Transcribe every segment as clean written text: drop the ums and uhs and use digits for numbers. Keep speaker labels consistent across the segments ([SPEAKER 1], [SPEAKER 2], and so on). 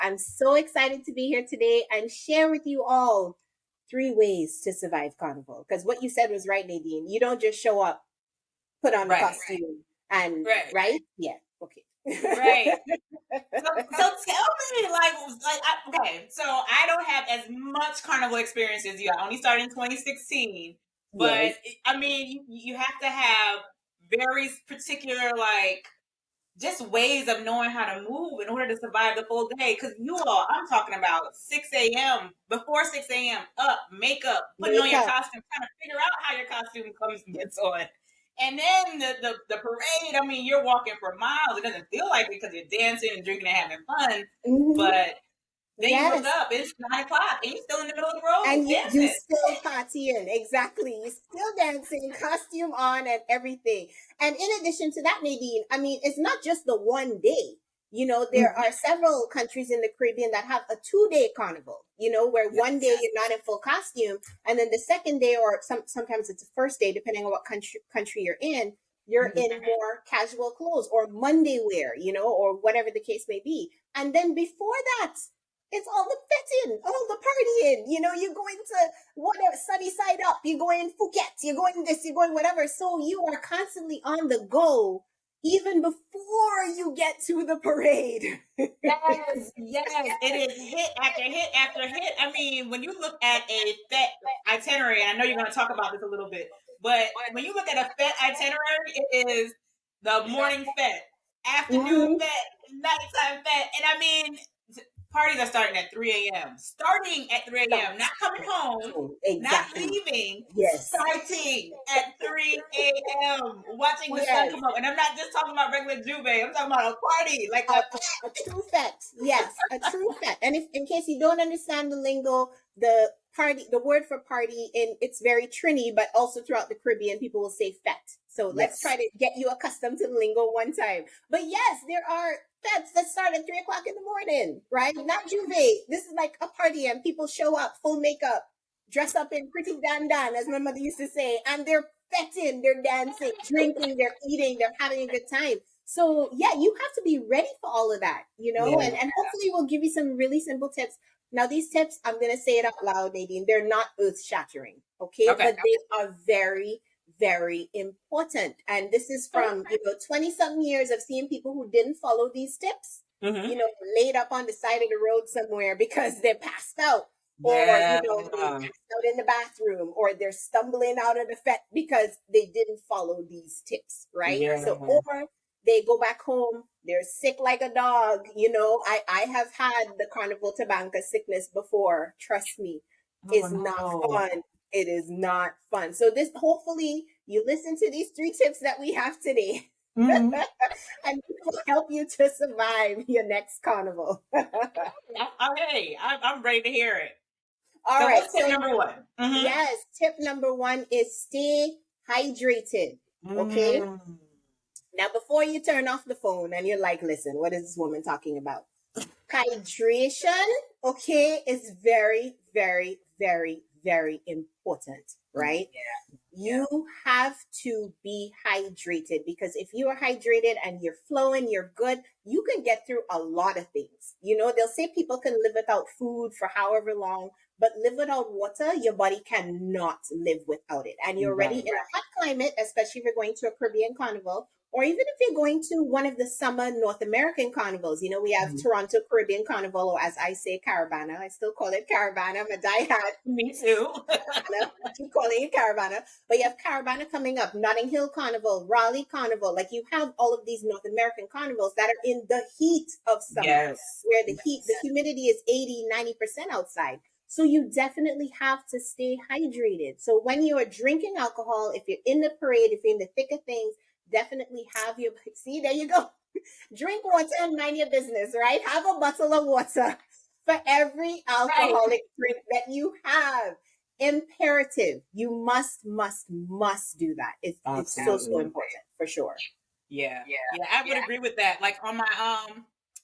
[SPEAKER 1] I'm so excited to be here today and share with you all 3 ways to survive Carnival. Because what you said was right, Nadine. You don't just show up, put on the
[SPEAKER 2] Right.
[SPEAKER 1] costume, and
[SPEAKER 2] Right.
[SPEAKER 1] right? Yeah. Okay.
[SPEAKER 2] Right. So tell me, okay, so I don't have as much carnival experience as you. I only started in 2016, but
[SPEAKER 1] Yes.
[SPEAKER 2] I mean, you have to have very particular, like, just ways of knowing how to move in order to survive the full day. Because I'm talking about 6 a.m., before 6 a.m., up, makeup, putting on your
[SPEAKER 1] Makeup.
[SPEAKER 2] costume, trying to figure out how your costume comes and gets on. And then the parade, I mean, you're walking for miles. It doesn't feel like it because you're dancing and drinking and having fun.
[SPEAKER 1] Mm-hmm.
[SPEAKER 2] But then you look
[SPEAKER 1] Yes.
[SPEAKER 2] up, it's 9 o'clock, and you're still in the middle of the road
[SPEAKER 1] And you
[SPEAKER 2] dancing.
[SPEAKER 1] still partying. Exactly. You still dancing, costume on and everything. And in addition to that, Nadine, I mean, it's not just the one day. There are several countries in the Caribbean that have a 2-day carnival, where one day you're not in full costume. And then the second day, or sometimes it's the first day, depending on what country you're in, you're in more casual clothes or Monday wear, or whatever the case may be. And then before that, it's all the fetting, all the partying. You're going to whatever, sunny side up. You're going Phuket. You're going this. You're going whatever. So you are constantly on the go, even before you get to the parade.
[SPEAKER 2] Yes, yes, it is hit after hit after hit. I mean, when you look at a FET itinerary, and I know you're going to talk about this a little bit, but when you look at a FET itinerary, it is the morning FET, afternoon
[SPEAKER 1] Mm-hmm.
[SPEAKER 2] FET, nighttime FET, and I mean, parties are starting at 3 a.m. Starting at 3 a.m., not coming home, not
[SPEAKER 1] Exactly.
[SPEAKER 2] leaving,
[SPEAKER 1] Yes.
[SPEAKER 2] starting at 3 a.m., watching the sun
[SPEAKER 1] Yes.
[SPEAKER 2] come up. And I'm not just talking about regular Juve, I'm talking about a party, like
[SPEAKER 1] A true fet. Yes, a true fet. And if in case you don't understand the lingo, the word for party it's very Trini, but also throughout the Caribbean, people will say fet. So let's try to get you accustomed to the lingo one time. But yes, there are fets that start at 3 o'clock in the morning, right? Not Juve. This is like a party and people show up full makeup, dress up in pretty dandan, as my mother used to say, and they're fetting, they're dancing, drinking, they're eating, they're having a good time. So yeah, you have to be ready for all of that, and hopefully we'll give you some really simple tips. Now, these tips, I'm going to say it out loud, Nadine, they're not earth shattering, okay? But they are very, very important. And this is from, 20 something years of seeing people who didn't follow these tips, laid up on the side of the road somewhere because they're passed out. Or, they passed out in the bathroom, or they're stumbling out of the fet because they didn't follow these tips, right?
[SPEAKER 2] Yeah.
[SPEAKER 1] So, or they go back home, they're sick like a dog. I have had the carnival tabanca sickness before. Trust me, it's not fun. It is not fun. So this, hopefully you listen to these 3 tips that we have today. And it will help you to survive your next carnival.
[SPEAKER 2] Okay, I'm ready to hear it.
[SPEAKER 1] All
[SPEAKER 2] so
[SPEAKER 1] right.
[SPEAKER 2] what's tip number 1?
[SPEAKER 1] Yes, tip number 1 is stay hydrated. Okay. Now, before you turn off the phone and you're like, listen, what is this woman talking about? Hydration, okay, is very, very, very, very important, right? You have to be hydrated, because if you are hydrated and you're flowing, you're good, you can get through a lot of things. They'll say people can live without food for however long, but live without water, your body cannot live without it. And you're already in a hot climate, especially if you're going to a Caribbean carnival, or even if you're going to one of the summer North American carnivals. We have Toronto Caribbean Carnival, or as I say, Caravana. I still call it Caravana. I'm a diehard.
[SPEAKER 2] Me too.
[SPEAKER 1] I keep calling it Caravana. But you have Caravana coming up, Notting Hill Carnival, Raleigh Carnival. Like, you have all of these North American carnivals that are in the heat of summer, where the humidity is 80-90% outside. So you definitely have to stay hydrated. So when you are drinking alcohol, if you're in the parade, if you're in the thick of things, definitely have your, see, there you go. Drink water and mind your business, right? Have a bottle of water for every alcoholic drink that you have. Imperative. You must do that. It's so important, for sure.
[SPEAKER 2] Yeah, I would agree with that. Like, on my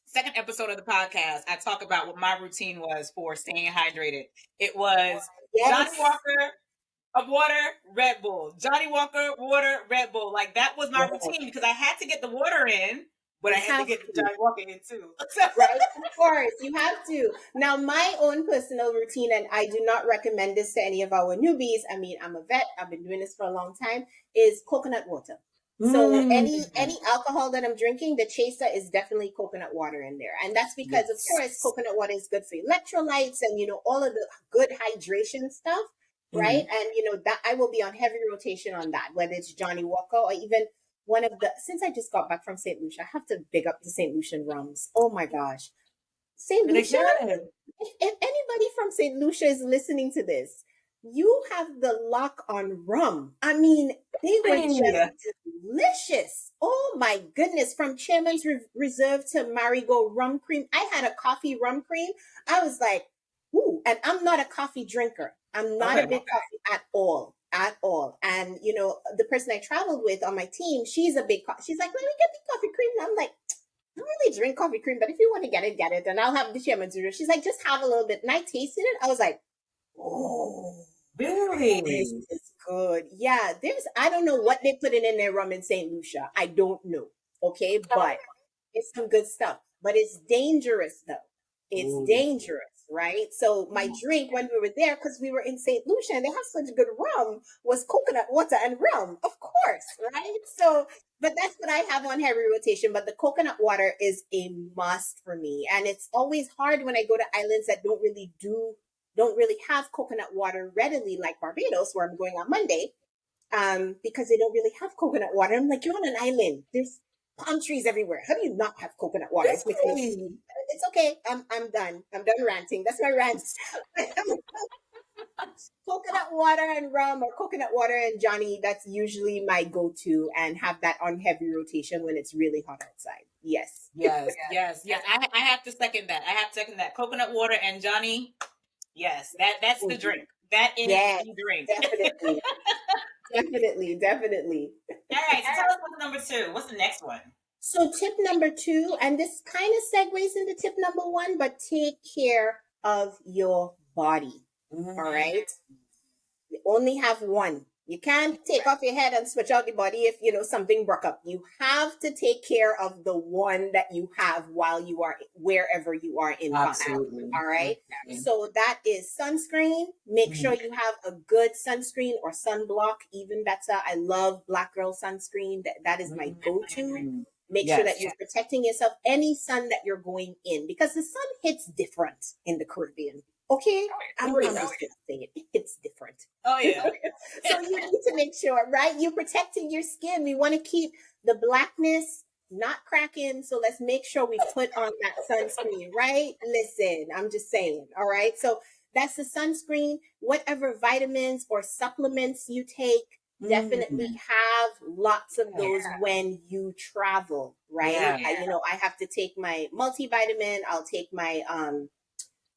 [SPEAKER 2] second episode of the podcast, I talk about what my routine was for staying hydrated. It was Johnny Walker, a water, Red Bull. Johnny Walker, water, Red Bull. Like, that was my routine, because I had to get the water in, But I
[SPEAKER 1] You
[SPEAKER 2] had to
[SPEAKER 1] have
[SPEAKER 2] get the
[SPEAKER 1] to.
[SPEAKER 2] Johnny Walker in too.
[SPEAKER 1] Right? Of course, you have to. Now, my own personal routine, and I do not recommend this to any of our newbies. I mean, I'm a vet. I've been doing this for a long time. Is coconut water. So any alcohol that I'm drinking, the chaser is definitely coconut water in there, and that's because, of course, coconut water is good for electrolytes and all of the good hydration stuff, right? And that I will be on heavy rotation on that, whether it's Johnny Walker or even one of the, since I just got back from St. Lucia, I have to big up the St. Lucian rums. Oh my gosh. St.
[SPEAKER 2] And
[SPEAKER 1] Lucia,
[SPEAKER 2] again,
[SPEAKER 1] if anybody from St. Lucia is listening to this, you have the lock on rum. I mean, they were just delicious. Oh my goodness. From Chairman's Reserve to Marigot rum cream. I had a coffee rum cream. I was like, ooh, and I'm not a coffee drinker. I'm not a big coffee at all. At all. And the person I traveled with on my team, she's a big she's like, let me get the coffee cream. And I'm like, I don't really drink coffee cream, but if you want to get it, get it. And I'll have the Chairman's Reserve. She's like, just have a little bit. And I tasted it. I was like, oh,
[SPEAKER 2] really?
[SPEAKER 1] this is good. Yeah, I don't know what they put in their rum in St. Lucia. I don't know. Okay, but it's some good stuff. But it's dangerous though. It's dangerous, right? So my drink when we were there, because we were in St. Lucia and they have such good rum, was coconut water and rum, of course, right? So, but that's what I have on heavy rotation. But the coconut water is a must for me. And it's always hard when I go to islands that don't really have coconut water readily, like Barbados, where I'm going on Monday, because they don't really have coconut water. I'm like, you're on an island. There's palm trees everywhere. How do you not have coconut water? It's okay. I'm done. I'm done ranting. That's my rant. Coconut water and rum, or coconut water and Johnny. That's usually my go-to, and have that on heavy rotation when it's really hot outside. Yes.
[SPEAKER 2] Yes. I have to second that. I have to second that. Coconut water and Johnny. Yes, that's the drink. That is the drink.
[SPEAKER 1] Definitely. Definitely.
[SPEAKER 2] All right. So tell us what's number 2. What's the next one?
[SPEAKER 1] So tip number 2, and this kind of segues into tip number 1, but take care of your body. All right. You only have one. You can't take off your head and switch out the body if something broke up. You have to take care of the one that you have while you are wherever you are in
[SPEAKER 2] Absolutely.
[SPEAKER 1] All right. So that is sunscreen. Make sure you have a good sunscreen or sunblock, even better. I love Black Girl sunscreen. That is my go-to. Make sure that you're protecting yourself any sun that you're going in, because the sun hits different in the Caribbean. Okay, I'm just gonna say it. It's different.
[SPEAKER 2] Oh yeah.
[SPEAKER 1] So you need to make sure, right? You're protecting your skin. We want to keep the blackness not cracking. So let's make sure we put on that sunscreen, right? Listen, I'm just saying. All right. So that's the sunscreen. Whatever vitamins or supplements you take, definitely have lots of those when you travel, right? I have to take my multivitamin. I'll take my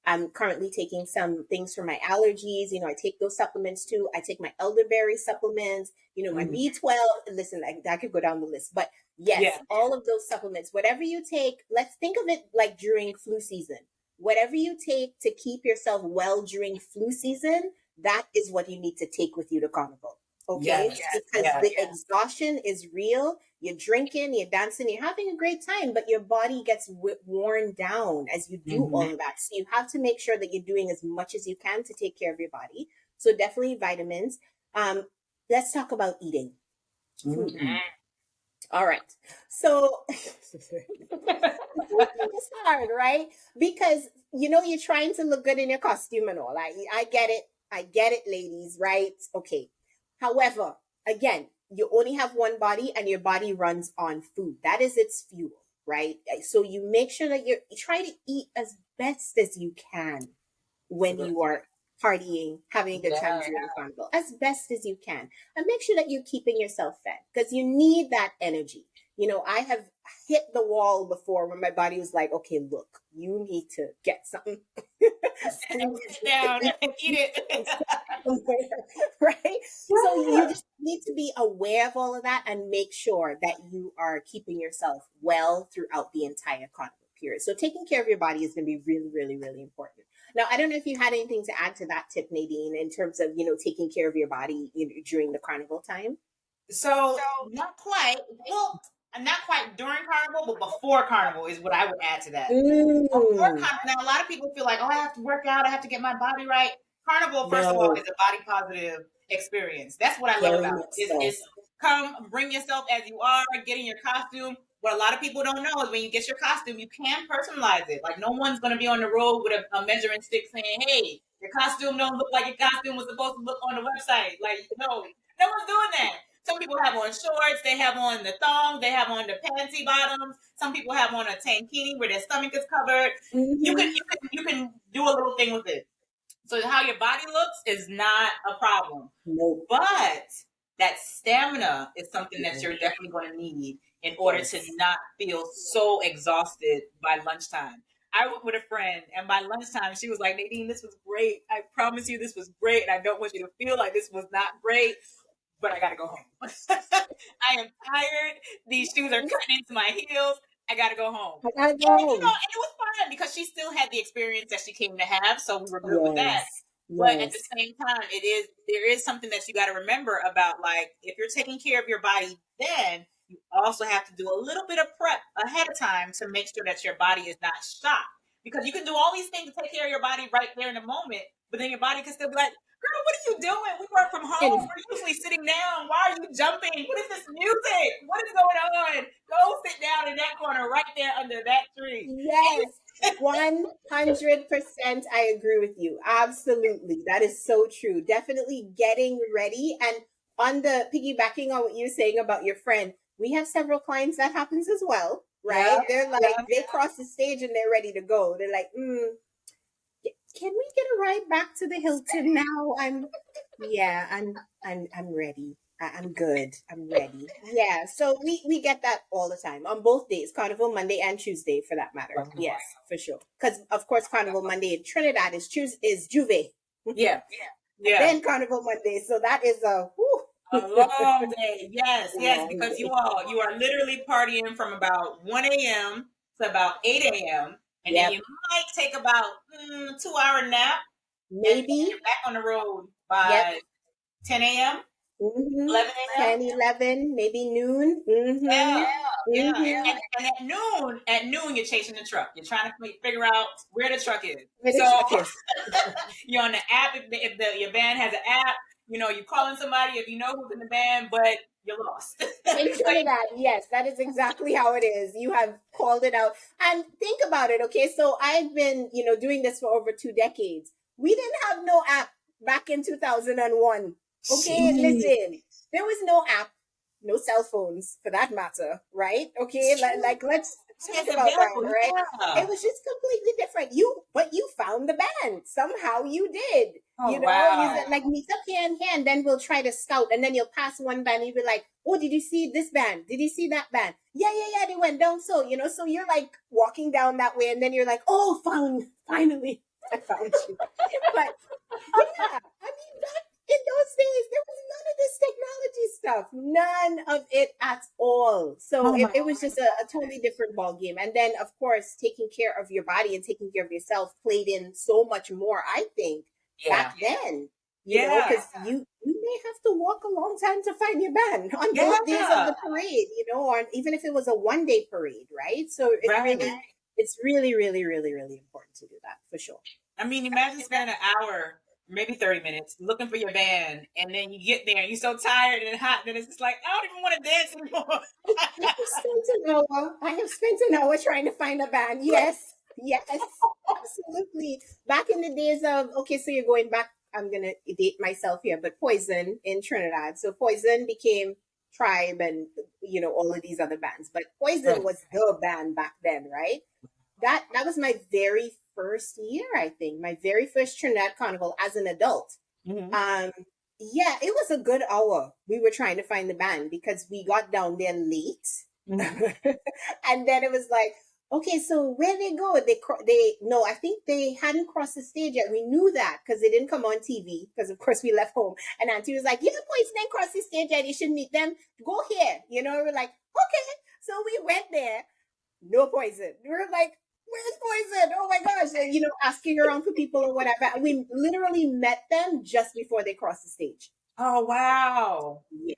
[SPEAKER 1] I'm currently taking some things for my allergies. I take those supplements too. I take my elderberry supplements, my B12. Listen, I could go down the list, but yes, all of those supplements, whatever you take, let's think of it like during flu season. Whatever you take to keep yourself well during flu season, that is what you need to take with you to Carnival. Okay, because the exhaustion is real. You're drinking, you're dancing, you're having a great time, but your body gets worn down as you do all of that. So you have to make sure that you're doing as much as you can to take care of your body. So definitely vitamins. Let's talk about eating. Food. All right. So it's hard, right? Because you're trying to look good in your costume and all. I get it. I get it, ladies, right? Okay. However, again, you only have one body and your body runs on food. That is its fuel, right? So you make sure that you try to eat as best as you can when you are partying, having a good time during the carnival, as best as you can. And make sure that you're keeping yourself fed, because you need that energy. I have hit the wall before when my body was like, okay, look, you need to get something.
[SPEAKER 2] Sit down and eat it.
[SPEAKER 1] Right? So you just need to be aware of all of that and make sure that you are keeping yourself well throughout the entire carnival period. So taking care of your body is going to be really, really, really important. Now, I don't know if you had anything to add to that tip, Nadine, in terms of, taking care of your body during the carnival time.
[SPEAKER 2] So not quite. Well, and not quite during Carnival, but before Carnival is what I would add to that. Before
[SPEAKER 1] Mm.
[SPEAKER 2] Carnival, now a lot of people feel like, oh, I have to work out, I have to get my body right. Carnival, first of all,
[SPEAKER 1] No,
[SPEAKER 2] is a body positive experience. That's what I love
[SPEAKER 1] very
[SPEAKER 2] about
[SPEAKER 1] much
[SPEAKER 2] it.
[SPEAKER 1] so.
[SPEAKER 2] It's come, bring yourself as you are, get in your costume. What a lot of people don't know is when you get your costume, you can personalize it. Like no one's going to be on the road with a measuring stick saying, "Hey, your costume don't look like your costume was supposed to look on the website." Like no one's doing that. Some people have on shorts, they have on the thong, they have on the panty bottoms. Some people have on a tankini where their stomach is covered.
[SPEAKER 1] Mm-hmm.
[SPEAKER 2] You can do a little thing with it. So how your body looks is not a problem.
[SPEAKER 1] Nope.
[SPEAKER 2] But that stamina is something that you're definitely going to need in order to not feel so exhausted by lunchtime. I went with a friend, and by lunchtime, she was like, Nadine, this was great. I promise you this was great, and I don't want you to feel like this was not great, but I got to go home. I am tired. These shoes are cutting into my heels. I got to go home.
[SPEAKER 1] I gotta
[SPEAKER 2] And,
[SPEAKER 1] go
[SPEAKER 2] and
[SPEAKER 1] home.
[SPEAKER 2] it was fun because she still had the experience that she came to have, so we were good with that.
[SPEAKER 1] Yes.
[SPEAKER 2] But at the
[SPEAKER 1] Yes.
[SPEAKER 2] same time, there is something that you got to remember about, like, if you're taking care of your body, then you also have to do a little bit of prep ahead of time to make sure that your body is not shocked. Because you can do all these things to take care of your body right there in the moment, but then your body can still be like, girl, what are you doing? We work from home.
[SPEAKER 1] And
[SPEAKER 2] We're usually sitting down. Why are you jumping? What is this music? What is going on? Go sit down in that corner right there under that tree.
[SPEAKER 1] yes, 100% I agree with you. Absolutely. That is so true. Definitely getting ready. And on the piggybacking on what you're saying about your friend, we have several clients that happens as well, right?
[SPEAKER 2] Yeah,
[SPEAKER 1] They're like, they cross the stage and they're ready to go. They're like, can we get a ride back to the Hilton now? Yeah, I'm ready. I'm good. I'm ready. Yeah, so we get that all the time on both days, Carnival Monday and Tuesday for that matter. Yes, for sure. Because of course Carnival Monday in Trinidad is Juve.
[SPEAKER 2] yeah, yeah.
[SPEAKER 1] Then Carnival Monday, so that is
[SPEAKER 2] A long day. Yes, yes,
[SPEAKER 1] long
[SPEAKER 2] because
[SPEAKER 1] day.
[SPEAKER 2] you are literally partying from about 1 a.m. to about 8 a.m. And then
[SPEAKER 1] Yep,
[SPEAKER 2] you might take about 2 hour nap, and then
[SPEAKER 1] maybe.
[SPEAKER 2] you're back on the road
[SPEAKER 1] Yep.
[SPEAKER 2] by 10 a.m.,
[SPEAKER 1] Mm-hmm.
[SPEAKER 2] 11 a.m.
[SPEAKER 1] 10, 11, maybe noon.
[SPEAKER 2] Yeah,
[SPEAKER 1] Mm-hmm.
[SPEAKER 2] yeah.
[SPEAKER 1] Mm-hmm.
[SPEAKER 2] And at noon, you're chasing the truck. You're trying to figure out where the truck is.
[SPEAKER 1] Where the
[SPEAKER 2] So
[SPEAKER 1] truck is.
[SPEAKER 2] you're on the app. Your band has an app, you're calling somebody if you know who's in the band, but you're lost.
[SPEAKER 1] In Trinidad, yes, that is exactly how it is. You have called it out. And think about it, okay? So I've been, doing this for over 2 decades. We didn't have no app back in 2001. Okay,
[SPEAKER 2] Jeez.
[SPEAKER 1] listen, there was no app, no cell phones for that matter, right? Okay, like let's talk
[SPEAKER 2] It's
[SPEAKER 1] about that,
[SPEAKER 2] available.
[SPEAKER 1] right?
[SPEAKER 2] Yeah.
[SPEAKER 1] It was just completely different. But you found the band somehow. You did.
[SPEAKER 2] Oh
[SPEAKER 1] You
[SPEAKER 2] wow.
[SPEAKER 1] said like meet up here and here, and then we'll try to scout, and then you'll pass one band, and you'll be like, "Oh, did you see this band? Did you see that band? Yeah, yeah, yeah. They went down, so so you're like walking down that way, and then you're like, "Oh, finally, I found you." But yeah, I mean, back in those days, there was none of this technology stuff, none of it at all. So
[SPEAKER 2] Oh my.
[SPEAKER 1] it was just a totally different ball game. And then, of course, taking care of your body and taking care of yourself played in so much more, I think,
[SPEAKER 2] Yeah.
[SPEAKER 1] back then.
[SPEAKER 2] Yeah.
[SPEAKER 1] Because you may have to walk a long time to find your band on
[SPEAKER 2] Yeah.
[SPEAKER 1] those days of the parade, or even if it was a 1 day parade, right? So it's really, really, really, really important to do that for sure.
[SPEAKER 2] I mean, imagine spending an hour, maybe 30 minutes, looking for your band, and then you get there and you're so tired and hot that it's just like, I don't even want to dance anymore.
[SPEAKER 1] I have spent an hour trying to find a band. Yes, yes, absolutely. Back in the days of, okay, so you're going back, I'm going to date myself here, but Poison in Trinidad. So Poison became Tribe and, all of these other bands. But Poison was the band back then, right? That was my very first year, I think. My very first Trinidad Carnival as an adult.
[SPEAKER 2] Mm-hmm.
[SPEAKER 1] Yeah, it was a good hour. We were trying to find the band because we got down there late.
[SPEAKER 2] Mm-hmm.
[SPEAKER 1] And then it was like, okay, so where they go? No, I think they hadn't crossed the stage yet. We knew that because they didn't come on TV because of course we left home. And Auntie was like, yeah, boys didn't cross the stage yet. You should meet them. Go here. We're like, okay. So we went there. No Poison. We were like, where's Poison? Oh my gosh. And, asking around for people or whatever. We literally met them just before they crossed the stage.
[SPEAKER 2] Oh wow.
[SPEAKER 1] Yes.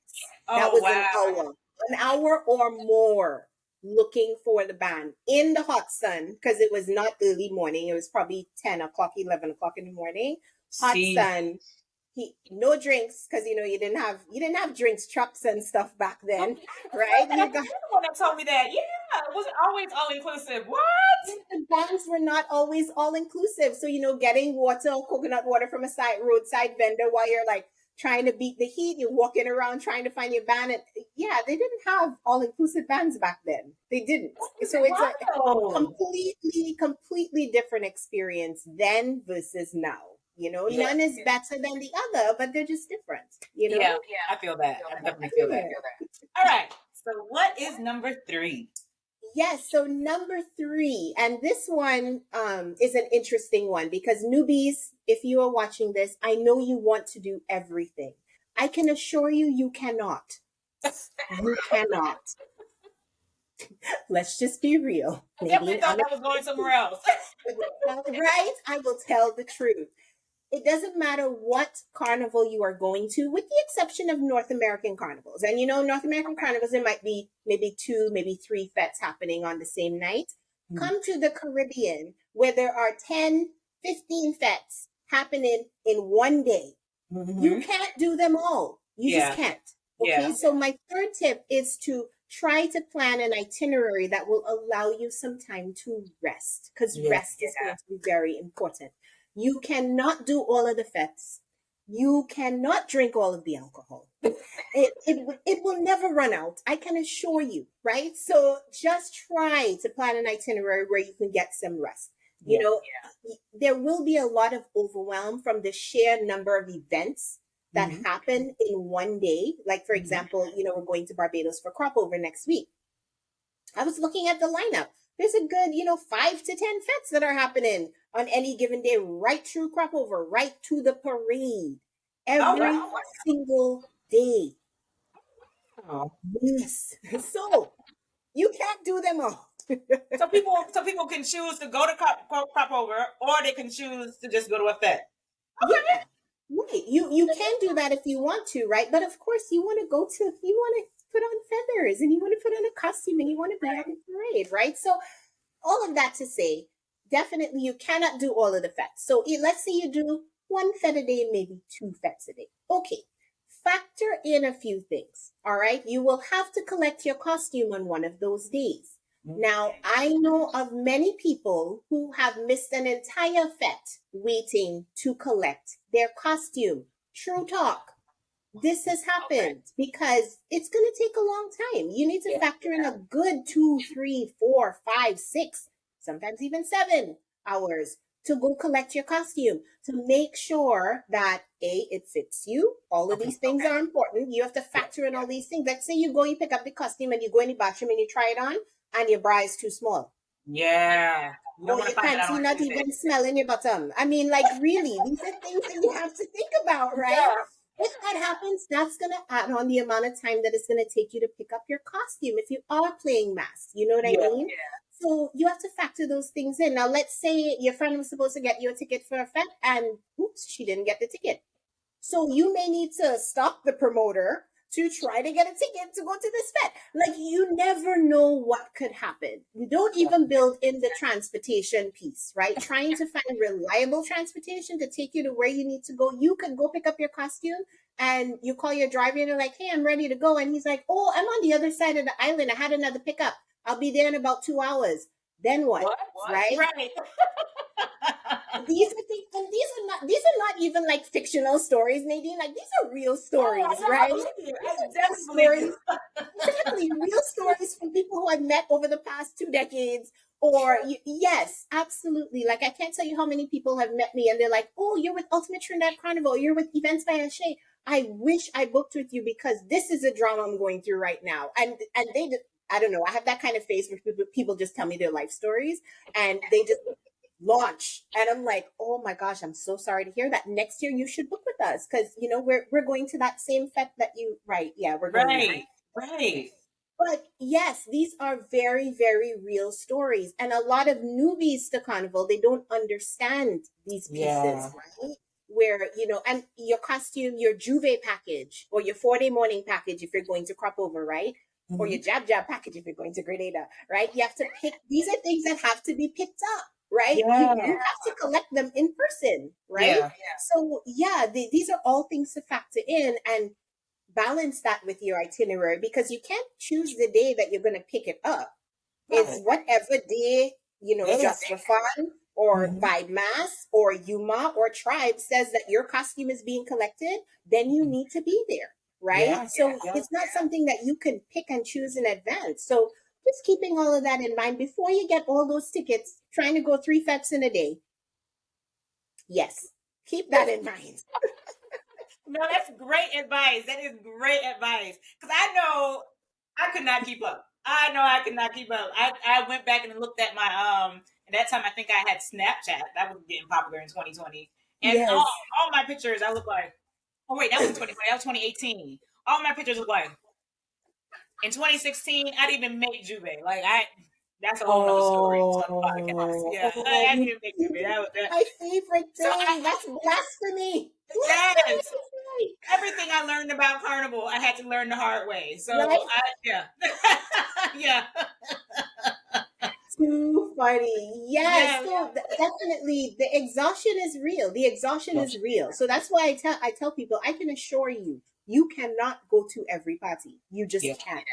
[SPEAKER 2] Oh
[SPEAKER 1] That was
[SPEAKER 2] wow.
[SPEAKER 1] an hour. an hour or more looking for the band in the hot sun because it was not early morning. It was probably 10 o'clock, 11 o'clock in the morning. Hot sun. No drinks because you didn't have drinks trucks and stuff back then, right?
[SPEAKER 2] You're the one that told me that. Yeah, it wasn't always all inclusive. What?
[SPEAKER 1] The bands were not always all inclusive. So, getting water, coconut water from a roadside vendor while you're like trying to beat the heat, you're walking around trying to find your band. And yeah, they didn't have all inclusive bands back then. They didn't. So it's a completely different experience then versus now. None is better than the other, but they're just different.
[SPEAKER 2] Yeah, I feel that. I definitely feel that. All right. So what is number 3?
[SPEAKER 1] Yes, so number 3, and this one is an interesting one because newbies, if you are watching this, I know you want to do everything. I can assure you, you cannot. You cannot. Let's just be real.
[SPEAKER 2] I definitely thought I was going somewhere else.
[SPEAKER 1] Right? I will tell the truth. It doesn't matter what carnival you are going to, with the exception of North American carnivals. And North American carnivals, there might be maybe 2, maybe 3 fetes happening on the same night. Mm-hmm. Come to the Caribbean where there are 10, 15 fetes happening in one day. Mm-hmm. You can't do them all. You just can't. Okay, so my third tip is to try to plan an itinerary that will allow you some time to rest, because rest is going to be very important. You cannot do all of the fetes. You cannot drink all of the alcohol. It will never run out. I can assure you, right? So just try to plan an itinerary where you can get some rest. There will be a lot of overwhelm from the sheer number of events that happen in one day. Like, for example, we're going to Barbados for crop over next week. I was looking at the lineup. There's a good, 5 to 10 fetes that are happening on any given day, right through crop over, right to the parade, every single day. Oh, yes. So you can't do them all.
[SPEAKER 2] So people can choose to go to crop over, or they can choose to just go to a fete.
[SPEAKER 1] Okay. Yeah. Right. You can do that if you want to, right? But of course you want to put on feathers and you want to put on a costume and you want to be on the parade, right? So all of that to say, definitely you cannot do all of the fetes. So let's say you do 1 fete a day, maybe 2 fetes a day. Okay. Factor in a few things. All right. You will have to collect your costume on one of those days. Now, I know of many people who have missed an entire fete waiting to collect their costume. True talk. This has happened because it's going to take a long time. You need to factor in a good 2, 3, 4, 5, 6, sometimes even 7 hours to go collect your costume, to make sure that it fits you. All of these things are important. You have to factor in all these things. Let's say you pick up the costume and you go in the bathroom and you try it on and your bra is too small.
[SPEAKER 2] Yeah.
[SPEAKER 1] You can't see, not even smelling your bottom. I mean, like, really, these are things that you have to think about, right? Yeah. If that happens, that's going to add on the amount of time that it's going to take you to pick up your costume if you are playing masks. You know what I mean? Yeah. So you have to factor those things in. Now, let's say your friend was supposed to get you a ticket for a fete and oops, she didn't get the ticket. So you may need to stop the promoter to try to get a ticket to go to this fete. Like, you never know what could happen. You don't even build in the transportation piece, right? Trying to find reliable transportation to take you to where you need to go. You could go pick up your costume and you call your driver and you're like, hey, I'm ready to go. And he's like, oh, I'm on the other side of the island. I had another pickup. I'll be there in about 2 hours. Then what? Right? These are things, and these are not even like fictional stories, Nadine. Like, these are real stories, right? Stories, exactly, real stories from people who I've met over the past 2 decades. Or yes, absolutely. Like, I can't tell you how many people have met me and they're like, "Oh, you're with Ultimate Trinidad Carnival. You're with Events by Ashay. I wish I booked with you because this is a drama I'm going through right now." And they just, I don't know. I have that kind of face where people just tell me their life stories and they just launch. And I'm like, oh my gosh, I'm so sorry to hear that. Next year you should book with us because we're going to that same fete that you we're going
[SPEAKER 2] right.
[SPEAKER 1] But yes, these are very, very real stories. And a lot of newbies to Carnival, they don't understand these pieces, right? Where, and your costume, your Juve package or your 4-day morning package, if you're going to crop over, right? or your jab package if you're going to Grenada, right? You have to pick, these are things that have to be picked up, right?
[SPEAKER 2] Yeah.
[SPEAKER 1] You have to collect them in person, right?
[SPEAKER 2] Yeah.
[SPEAKER 1] So yeah, these are all things to factor in and balance that with your itinerary, because you can't choose the day that you're going to pick it up. It's whatever day, just for fun or by mass or Yuma or tribe says that your costume is being collected, then you need to be there, right?
[SPEAKER 2] Yeah,
[SPEAKER 1] So it's not something that you can pick and choose in advance. So just keeping all of that in mind before you get all those tickets, trying to go 3 fetes in a day. Yes, keep that in mind.
[SPEAKER 2] No, that's great advice. That is great advice. Because I know I could not keep up. I know I could not keep up. I went back and looked at my at that time I think I had Snapchat. That was getting popular in 2020. And
[SPEAKER 1] Yes.
[SPEAKER 2] all my pictures I look like, oh wait, that was 2020, that was 2018. All my pictures look like in 2016, I didn't even make Juve. Like that's a whole nother story on the podcast. Yeah. I didn't even make Juve. That was that.
[SPEAKER 1] My favorite thing.
[SPEAKER 2] So
[SPEAKER 1] that's blasphemy.
[SPEAKER 2] yes. Everything I learned about Carnival, I had to learn the hard way. So,
[SPEAKER 1] right?
[SPEAKER 2] Yeah. Yeah.
[SPEAKER 1] Too funny. Yes. So definitely the exhaustion is real. The exhaustion is real. So that's why I tell people, I can assure you, you cannot go to every party. You just can't.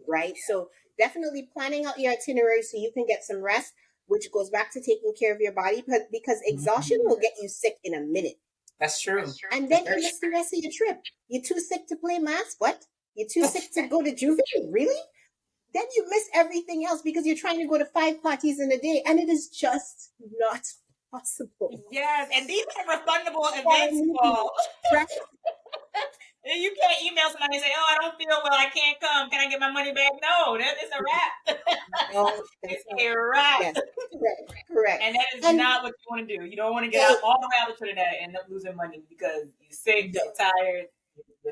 [SPEAKER 1] Right? So definitely planning out your itinerary so you can get some rest, which goes back to taking care of your body, because exhaustion will get you sick in a minute.
[SPEAKER 2] That's true.
[SPEAKER 1] And then you miss the rest of your trip. You're too sick to play mass? What? You're too sick to go to Juve? Really? Then you miss everything else because you're trying to go to 5 parties in a day, and it is just not possible.
[SPEAKER 2] Yes, and these are refundable events, Paul.
[SPEAKER 1] Right?
[SPEAKER 2] You can't email somebody and say, "Oh, I don't feel well. I can't come. Can I get my money back?" No, that is a wrap.
[SPEAKER 1] No,
[SPEAKER 2] it's a wrap.
[SPEAKER 1] Yes, correct.
[SPEAKER 2] And that is not what you want to do. You don't want to get out all the way out of Trinidad and end up losing money because you're sick, you're tired.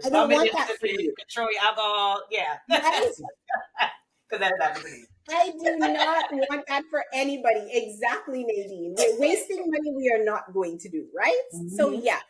[SPEAKER 1] I don't want that for you.
[SPEAKER 2] Control your alcohol. Yeah. Because that is happening.
[SPEAKER 1] I do not want that for anybody. Exactly, Nadine. We're wasting money we are not going to do, right? So yeah.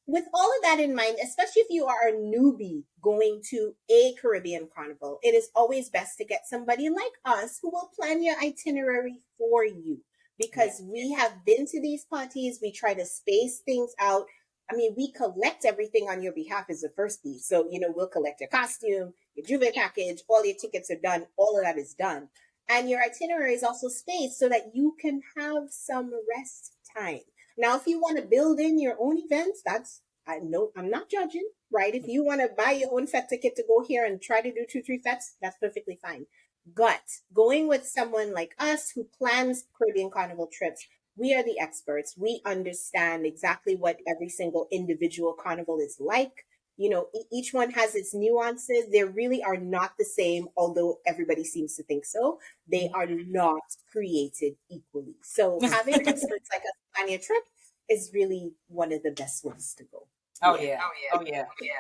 [SPEAKER 1] With all of that in mind, especially if you are a newbie going to a Caribbean Carnival, it is always best to get somebody like us who will plan your itinerary for you, because we have been to these parties. We try to space things out. I mean, we collect everything on your behalf as the first piece. So, we'll collect your costume, your Juve package, all your tickets are done. All of that is done. And your itinerary is also spaced so that you can have some rest time. Now, if you want to build in your own events, I'm not judging, right? If you want to buy your own fete ticket to go here and try to do 2-3 fetes, that's perfectly fine. But going with someone like us who plans Caribbean Carnival trips, we are the experts. We understand exactly what every single individual carnival is like. Each one has its nuances. They really are not the same, although everybody seems to think so. They are not created equally. So having experts like us on your trip is really one of the best ways to go.
[SPEAKER 2] Oh yeah.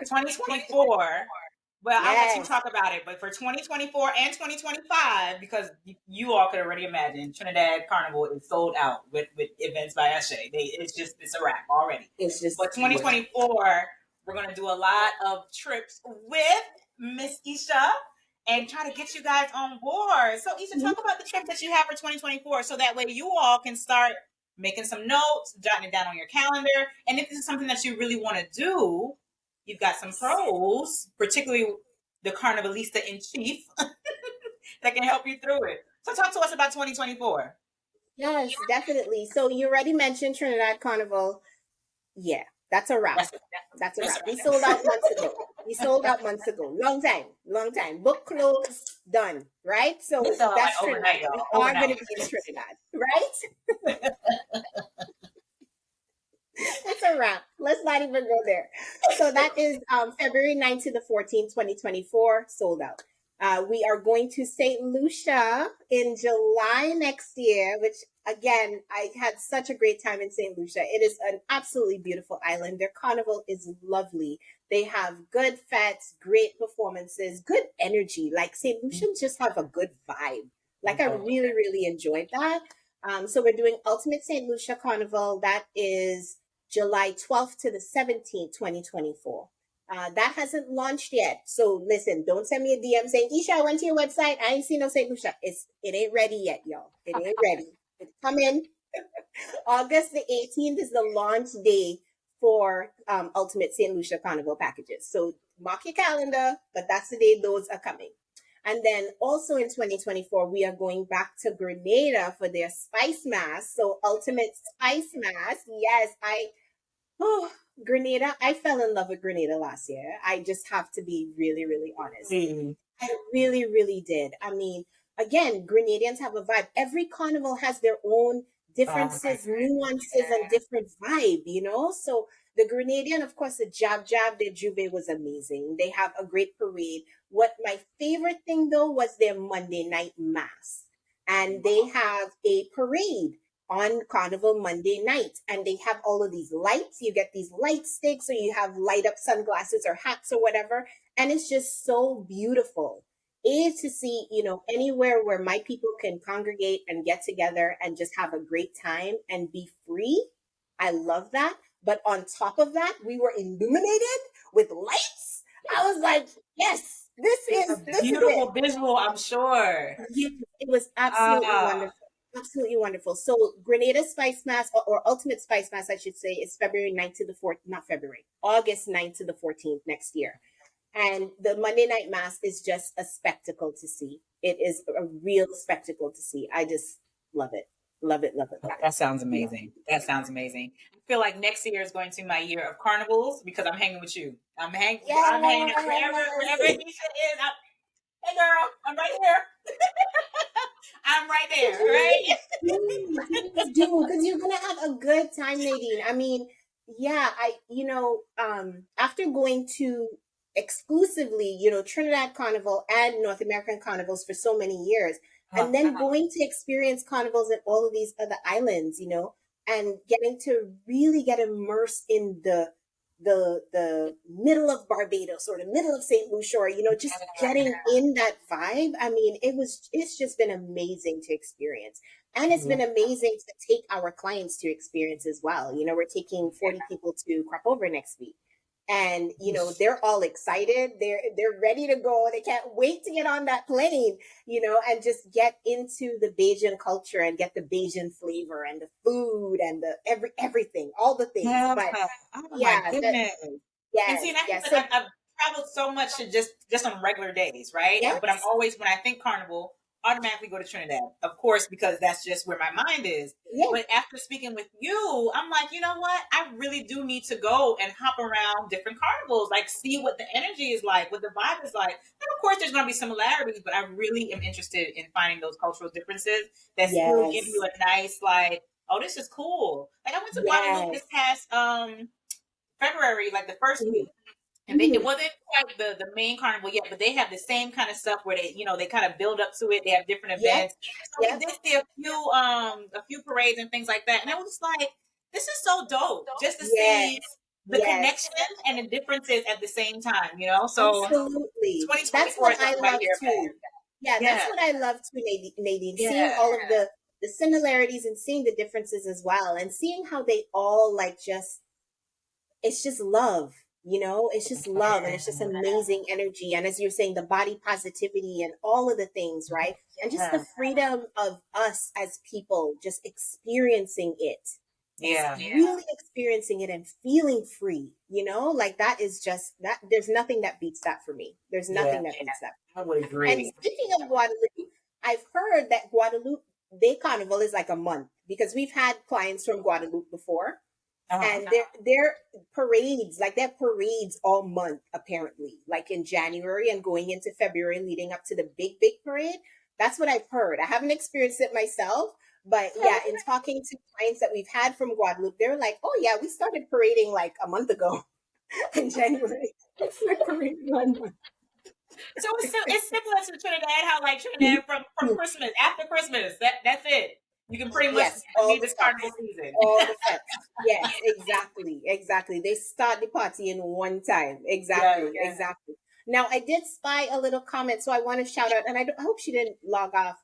[SPEAKER 2] 2024. Well, I'll let you talk about it, but for 2024 and 2025, because you all could already imagine, Trinidad Carnival is sold out with events by Esha. It's a wrap already. But 2024, we're going to do a lot of trips with Miss Esha and try to get you guys on board. So Esha, talk about the trip that you have for 2024 so that way you all can start making some notes, jotting it down on your calendar. And if this is something that you really want to do, you've got some pros, particularly the Carnivalista in chief, that can help you through it. So talk to us about 2024.
[SPEAKER 1] Yes, definitely. So you already mentioned Trinidad Carnival. Yeah, that's a wrap. That's a wrap. We sold out months ago. Long time. Book closed, done. Right? So that's Trinidad. We are going to be in Trinidad. Right? That's a wrap. Let's not even go there. So that is February 9th to the 14th, 2024, sold out. We are going to St. Lucia in July next year, which again, I had such a great time in St. Lucia. It is an absolutely beautiful island. Their carnival is lovely. They have good fetes, great performances, good energy. Like St. Lucians just have a good vibe. Like I really, really enjoyed that. So we're doing Ultimate St. Lucia Carnival. That is July 12th to the 17th, 2024. That hasn't launched yet. So listen, don't send me a DM saying, Isha, I went to your website. I ain't seen no St. Lucia. It ain't ready yet, y'all. It ain't ready. It's coming. August the 18th is the launch day for Ultimate St. Lucia Carnival packages. So mark your calendar, but that's the day those are coming. And then also in 2024, we are going back to Grenada for their Spice Mass. So Ultimate Spice Mass. Yes, oh, Grenada. I fell in love with Grenada last year. I just have to be really, really honest. I really, really did. I mean, again, Grenadians have a vibe. Every carnival has their own differences, nuances, and different vibe, you know? So the Grenadian, of course, the Jab Jab, their Juve was amazing. They have a great parade. What my favorite thing though was their Monday night mass. And they have a parade on Carnival Monday night. And they have all of these lights. You get these light sticks, or you have light up sunglasses or hats or whatever. And it's just so beautiful. To see, you know, anywhere where my people can congregate and get together and just have a great time and be free. I love that. But on top of that, we were illuminated with lights. I was like, yes, this is
[SPEAKER 2] beautiful visual, I'm sure.
[SPEAKER 1] Yeah, it was absolutely wonderful. Absolutely wonderful. So Grenada Spice Mass, or Ultimate Spice Mass, I should say, is February 9th to the 4th, not February, August 9th to the 14th next year. And the Monday night mass is just a spectacle to see. It is a real spectacle to see. I just love it. Love it, love it, love it.
[SPEAKER 2] That sounds amazing. That sounds amazing. I feel like next year is going to be my year of carnivals because I'm hanging with you. I'm hanging wherever Isha is. Hey girl, I'm right here. I'm right there, right?
[SPEAKER 1] Please do, because you're gonna have a good time, Nadine. I mean, yeah, after going to exclusively, Trinidad Carnival and North American Carnivals for so many years, and then going to experience carnivals at all of these other islands, and getting to really get immersed in the middle of Barbados or the middle of St. Lucia, or, just getting in that vibe. I mean, it's just been amazing to experience. And it's been amazing to take our clients to experience as well. We're taking 40 people to Crop Over next week. And, they're all excited. They're ready to go. They can't wait to get on that plane, and just get into the Bajan culture and get the Bajan flavor and the food and the everything, all the things.
[SPEAKER 2] Yeah.
[SPEAKER 1] But
[SPEAKER 2] oh my goodness.
[SPEAKER 1] Yes,
[SPEAKER 2] And see,
[SPEAKER 1] yes.
[SPEAKER 2] I've traveled so much to just on regular days, right?
[SPEAKER 1] Yes.
[SPEAKER 2] But I'm always, when I think carnival, automatically go to Trinidad, of course, because that's just where my mind is. Yeah. But after speaking with you, I'm like, you know what? I really do need to go and hop around different carnivals, like see what the energy is like, what the vibe is like. And of course, there's going to be similarities, but I really am interested in finding those cultural differences that still give you a nice, like, oh, this is cool. Like I went to Guadeloupe this past February, like the first week. And it wasn't quite the main carnival yet, but they have the same kind of stuff where they kind of build up to it. They have different events. So we did see a few parades and things like that. And I was just like, this is so dope just to see the connection and the differences at the same time, So
[SPEAKER 1] absolutely. That's what I love too. Yeah, that's what I love too, Nadine. Seeing all of the similarities and seeing the differences as well, and seeing how they all it's just love. It's just love, and it's just amazing energy. And as you're saying, the body positivity and all of the things, right? And just the freedom of us as people just experiencing it. Really experiencing it and feeling free, like that is just that. There's nothing that beats that for me. There's nothing that beats that.
[SPEAKER 2] I would agree.
[SPEAKER 1] And speaking of Guadeloupe, I've heard that Guadeloupe Day Carnival is like a month, because we've had clients from Guadeloupe before. And their parades, their parades all month, apparently, like in January and going into February, leading up to the big parade. That's what I've heard. I haven't experienced it myself, but yeah, in talking to clients that we've had from Guadeloupe, they're like, oh yeah, we started parading like a month ago in January. We're parading 1 month.
[SPEAKER 2] So it's similar to Trinidad, how Trinidad from Christmas, after Christmas, that's it. You can pretty much need this carnival season.
[SPEAKER 1] All the fets. Yes, exactly. They start the party in one time. Exactly. Now, I did spy a little comment, so I want to shout out, and I hope she didn't log off.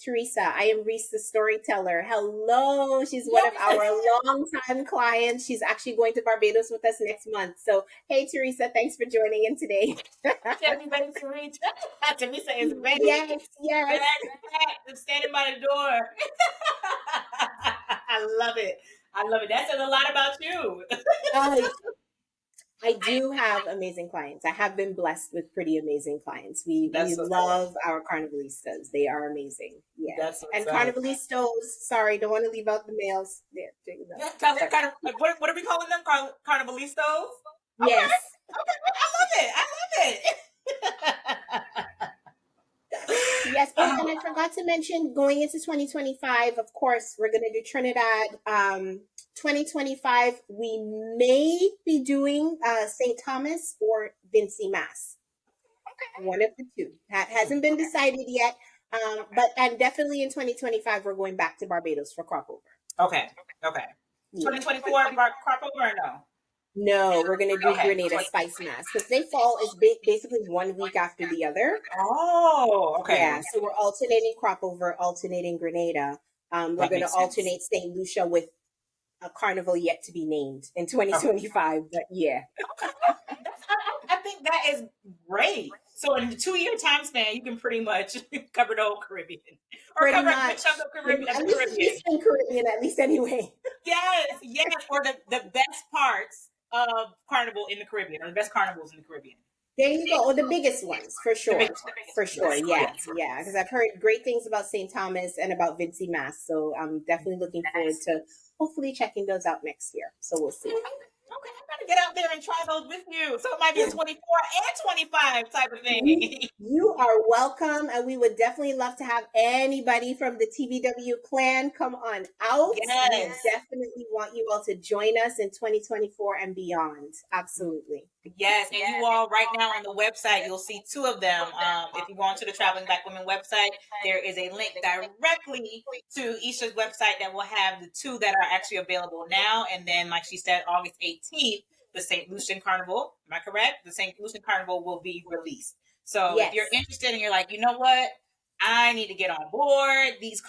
[SPEAKER 1] Teresa. I am Reese, the storyteller. Hello. She's one of our longtime clients. She's actually going to Barbados with us next month. So, hey, Teresa, thanks for joining in today.
[SPEAKER 2] Everybody to reach. Teresa is ready.
[SPEAKER 1] Yes, yes.
[SPEAKER 2] I'm standing by the door. I love it. I love it. That says a lot about you.
[SPEAKER 1] I do have amazing clients. I have been blessed with pretty amazing clients. We
[SPEAKER 2] That's so
[SPEAKER 1] love our carnivalistas. They are amazing. Yeah.
[SPEAKER 2] That's so
[SPEAKER 1] And
[SPEAKER 2] exciting.
[SPEAKER 1] carnivalistas, sorry, don't want to leave out the males. There,
[SPEAKER 2] What are we calling them? Carnivalistas?
[SPEAKER 1] Yes.
[SPEAKER 2] Okay. I love it.
[SPEAKER 1] Yes. Oh, and I forgot to mention going into 2025, of course, we're going to do Trinidad. 2025, we may be doing St. Thomas or Vincy Mass. Okay. One of the two. That hasn't been decided yet. And definitely in 2025, we're going back to Barbados for crop over.
[SPEAKER 2] Okay. 2024 crop over or no?
[SPEAKER 1] No, we're going to do Grenada Spice Mass because they fall is basically 1 week after the other.
[SPEAKER 2] Oh, okay.
[SPEAKER 1] Yeah, so we're alternating crop over, alternating Grenada. We're going to alternate St. Lucia with a carnival yet to be named in 2025. But yeah.
[SPEAKER 2] I think that is great. So in a 2-year time span, you can pretty much cover the whole Caribbean. Or
[SPEAKER 1] pretty
[SPEAKER 2] cover
[SPEAKER 1] much.
[SPEAKER 2] a chunk of Caribbean.
[SPEAKER 1] At least Eastern Caribbean, at least anyway.
[SPEAKER 2] Yes. Or the best parts of Carnival in the Caribbean, or the best carnivals in the Caribbean.
[SPEAKER 1] There you go. Or the biggest ones, for sure. For sure. Yeah. Because I've heard great things about St. Thomas and about Vincy Mass. So I'm definitely looking forward to hopefully checking those out next year. So we'll see.
[SPEAKER 2] Okay, I'm gonna get out there and try those with you. So it might be a 24 and 25 type of thing.
[SPEAKER 1] You are welcome, and we would definitely love to have anybody from the TBW clan come on out.
[SPEAKER 2] Yes.
[SPEAKER 1] We definitely want you all to join us in 2024 and beyond. Absolutely.
[SPEAKER 2] Yes, and you all right now on the website, you'll see 2 of them. If you go onto the Traveling Black Women website, there is a link directly to Esha's website that will have the 2 that are actually available now. And then, like she said, August 18th, the St. Lucian Carnival, am I correct? The St. Lucian Carnival will be released. So if you're interested and you're like, you know what? I need to get on board. These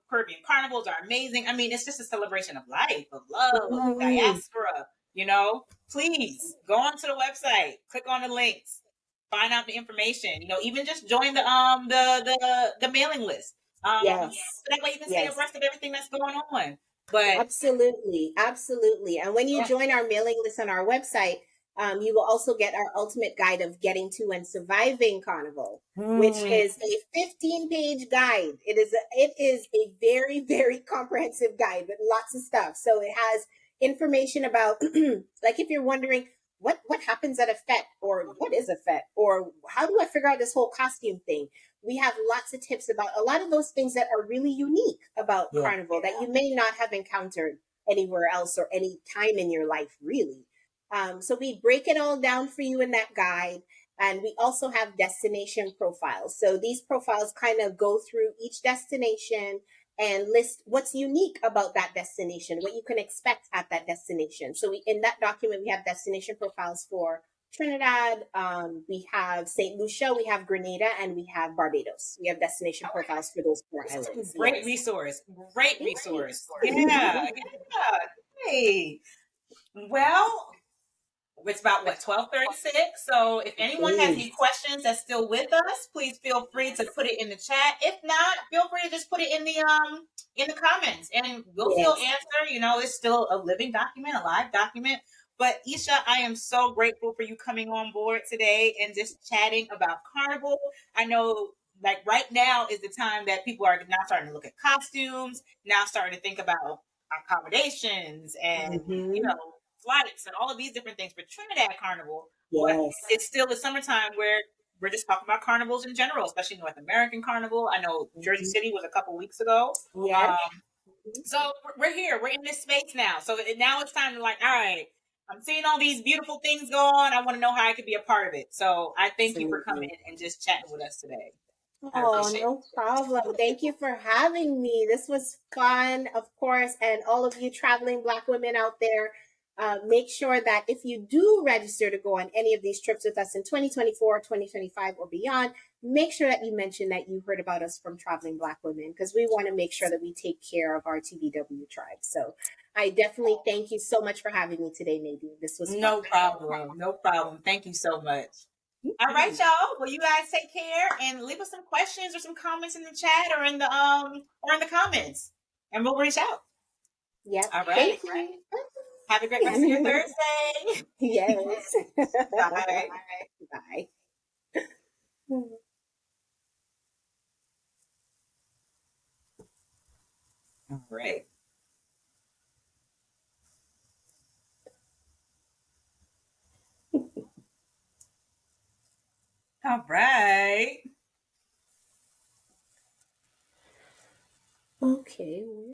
[SPEAKER 2] Caribbean carnivals are amazing. I mean, it's just a celebration of life, of love, of diaspora. You know, please go onto the website, click on the links, find out the information. You know, even just join the mailing list. So that way you can stay abreast of everything that's going on. But
[SPEAKER 1] absolutely. And when you join our mailing list on our website, you will also get our ultimate guide of getting to and surviving Carnival, which is a 15-page guide. It is a very, very comprehensive guide with lots of stuff. So it has information about, like if you're wondering what happens at a fete, or what is a fete, or how do I figure out this whole costume thing, we have lots of tips about a lot of those things that are really unique about Carnival that you may not have encountered anywhere else or any time in your life, really. So we break it all down for you in that guide. And we also have destination profiles. So these profiles kind of go through each destination and list what's unique about that destination, what you can expect at that destination. So in that document, we have destination profiles for Trinidad, we have St. Lucia, we have Grenada, and we have Barbados. We have destination profiles for those 4 islands.
[SPEAKER 2] Great resource. Yeah. Hey. Well, it's about 12:36. So if anyone has any questions that's still with us, please feel free to put it in the chat. If not, feel free to just put it in the comments, and we'll still answer. You know, it's still a living document, a live document. But Esha, I am so grateful for you coming on board today and just chatting about Carnival. I know, like, right now is the time that people are now starting to look at costumes, now starting to think about accommodations and you know, flights and all of these different things for Trinidad Carnival. But it's still the summertime where we're just talking about carnivals in general, especially North American Carnival. I know Jersey City was a couple weeks ago. So we're here. We're in this space now. So now it's time to, like, all right, I'm seeing all these beautiful things go on. I want to know how I could be a part of it. So I thank you for coming and just chatting with us today.
[SPEAKER 1] Oh, no problem. Thank you for having me. This was fun, of course. And all of you traveling Black women out there, make sure that if you do register to go on any of these trips with us in 2024, 2025, or beyond, make sure that you mention that you heard about us from Traveling Black Women, because we want to make sure that we take care of our TBW tribe. So I definitely thank you so much for having me today, Nadine. This was
[SPEAKER 2] No
[SPEAKER 1] fun.
[SPEAKER 2] problem. No problem. Thank you so much. All right, y'all. Well, you guys take care and leave us some questions or some comments in the chat or in the comments, and we'll reach out.
[SPEAKER 1] Yep.
[SPEAKER 2] All right.
[SPEAKER 1] Thank you.
[SPEAKER 2] Have a great rest of your Thursday.
[SPEAKER 1] Yes.
[SPEAKER 2] Bye.
[SPEAKER 1] Bye.
[SPEAKER 2] All right. All right.
[SPEAKER 1] Okay.